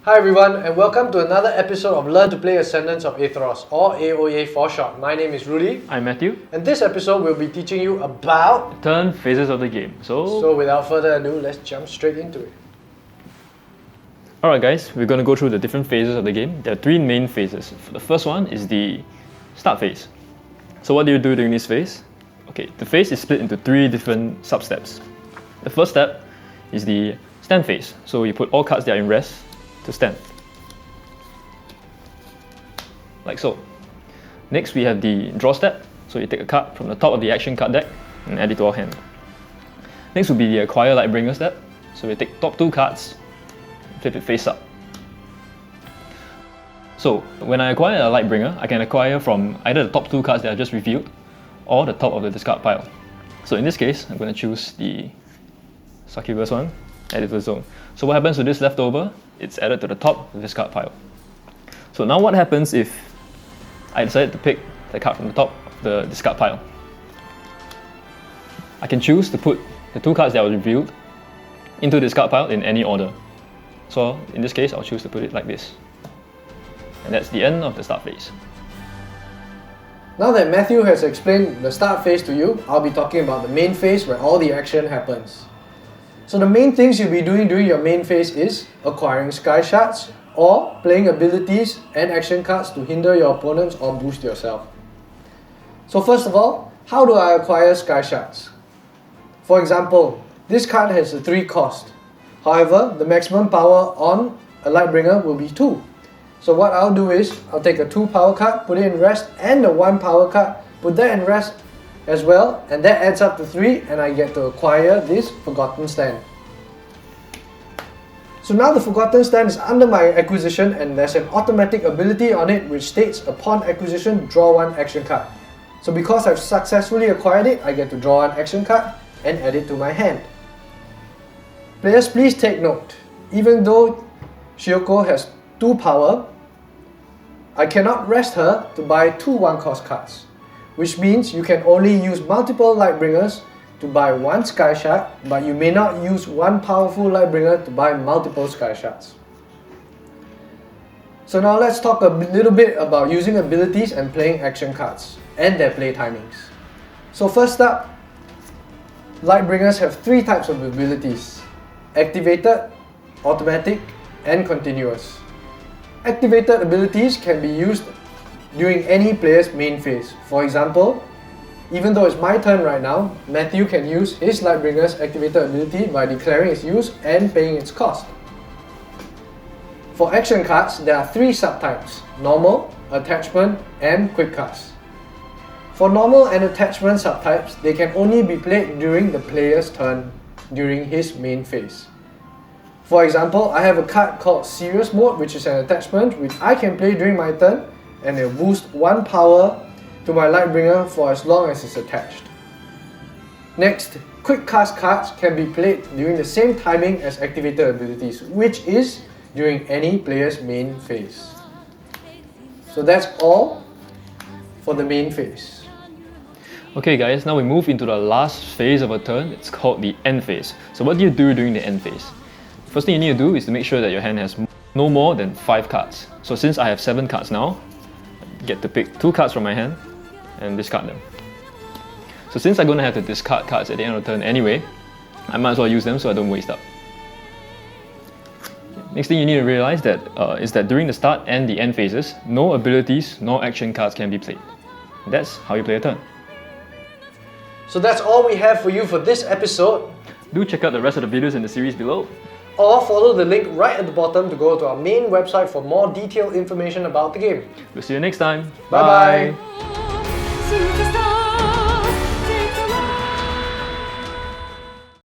Hi everyone, and welcome to another episode of Learn to Play Ascendants of Aetheros, or AOA for short. My name is Rudy. I'm Matthew. And this episode we'll be teaching you about turn phases of the game. So without further ado, let's jump straight into it. Alright guys, we're going to go through the different phases of the game. There are three main phases. The first one is the start phase. So what do you do during this phase? Okay, the phase is split into three different sub-steps. The first step is the stand phase. So you put all cards that are in rest to stand. Like so. Next we have the draw step. So you take a card from the top of the action card deck and add it to our hand. Next will be the acquire Lightbringer step. So we take top two cards, flip it face up. So when I acquire a Lightbringer, I can acquire from either the top two cards that I just revealed or the top of the discard pile. So in this case, I'm going to choose the Succubus one, add it to the zone. So what happens to this leftover? It's added to the top of the discard pile. So now what happens if I decide to pick the card from the top of the discard pile? I can choose to put the two cards that were revealed into the discard pile in any order. So in this case, I'll choose to put it like this. And that's the end of the start phase. Now that Matthew has explained the start phase to you, I'll be talking about the main phase where all the action happens. So the main things you'll be doing during your main phase is acquiring sky shards or playing abilities and action cards to hinder your opponents or boost yourself. So first of all, how do I acquire sky shards? For example, this card has a 3 cost. However, the maximum power on a Lightbringer will be 2. So what I'll do is, I'll take a 2 power card, put it in rest, and a 1 power card, put that in rest as well, and that adds up to 3, and I get to acquire this Forgotten Stand. So now the Forgotten Stand is under my acquisition, and there's an automatic ability on it which states upon acquisition, draw 1 action card. So because I've successfully acquired it, I get to draw an action card and add it to my hand. Players, please take note, even though Shioko has 2 power, I cannot rest her to buy 2 1-cost cards, which means you can only use multiple Lightbringers to buy 1 Sky Shard, but you may not use 1 powerful Lightbringer to buy multiple Sky Shards. So now let's talk a little bit about using abilities and playing action cards, and their play timings. So first up, Lightbringers have 3 types of abilities: activated, automatic, and continuous. Activated abilities can be used during any player's main phase. For example, even though it's my turn right now, Matthew can use his Lightbringer's activated ability by declaring its use and paying its cost. For action cards, there are 3 subtypes: normal, attachment, and quick cards. For normal and attachment subtypes, they can only be played during the player's turn during his main phase. For example, I have a card called Serious Mode, which is an attachment which I can play during my turn, and it will boost 1 power to my Lightbringer for as long as it's attached. Next, quick cast cards can be played during the same timing as activated abilities, which is during any player's main phase. So that's all for the main phase. Okay guys, now we move into the last phase of a turn. It's called the end phase. So what do you do during the end phase? First thing you need to do is to make sure that your hand has no more than 5 cards. So since I have 7 cards now, I get to pick 2 cards from my hand and discard them. So since I'm going to have to discard cards at the end of the turn anyway, I might as well use them so I don't waste up. Next thing you need to realize is that during the start and the end phases, no abilities, no action cards can be played. That's how you play a turn. So that's all we have for you for this episode. Do check out the rest of the videos in the series below. Or follow the link right at the bottom to go to our main website for more detailed information about the game. We'll see you next time. Bye bye. Superstar.